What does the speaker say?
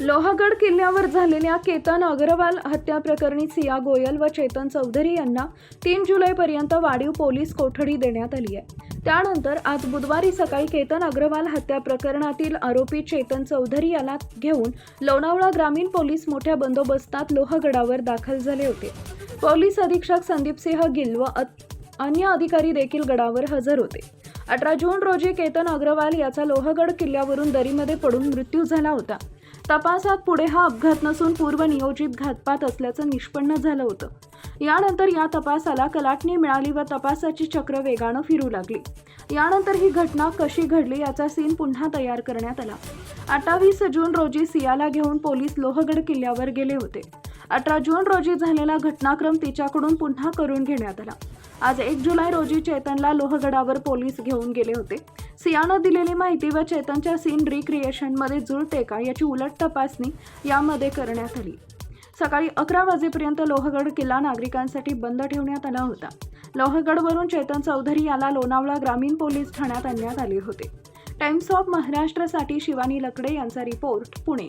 लोहगड किल्ल्यावर झालेल्या केतन अग्रवाल हत्या प्रकरणी सिया गोयल व चेतन चौधरी यांना 3 जुलैपर्यंत वाढीव पोलीस कोठडी देण्यात आली आहे। त्यानंतर आज बुधवारी सकाळी केतन अग्रवाल हत्या प्रकरणातील आरोपी चेतन चौधरी याला घेऊन लोणावळा ग्रामीण पोलीस मोठ्या बंदोबस्तात लोहगडावर दाखल झाले होते। पोलीस अधीक्षक संदीप सिंह गिल व अन्य अधिकारी देखील गडावर हजर होते। 18 जून रोजी केतन अग्रवाल याचा लोहगड किल्ल्यावरून दरीमध्ये पडून मृत्यू झाला होता। तपासात पुढे हा अपघात नसून पूर्वनियोजित घातपात असल्याचं निष्पन्न झालं होतं। यानंतर या तपासाला कलाटणी मिळाली व तपासाची चक्र वेगानं फिरू लागली। यानंतर ही घटना कशी घडली याचा सीन पुन्हा तयार करण्यात आला। 28 जून रोजी सियाला घेऊन पोलीस लोहगड किल्ल्यावर गेले होते। 18 जून रोजी झालेला घटनाक्रम तिच्याकडून पुन्हा करून घेण्यात आला। आज 1 जुलै रोजी चेतनला लोहगडावर पोलीस घेऊन गेले होते। सियानं दिलेली माहिती व चेतनच्या सीन रिक्रिएशनमध्ये जुळते का याची उलट तपासणी यामध्ये करण्यात आली। सकाळी 11 वाजेपर्यंत लोहगड किल्ला नागरिकांसाठी बंद ठेवण्यात आला होता। लोहगडवरून चेतन चौधरी याला लोणावळा ग्रामीण पोलीस ठाण्यात आणण्यात आले होते। टाइम्स ऑफ महाराष्ट्रसाठी शिवानी लकडे यांचा रिपोर्ट, पुणे।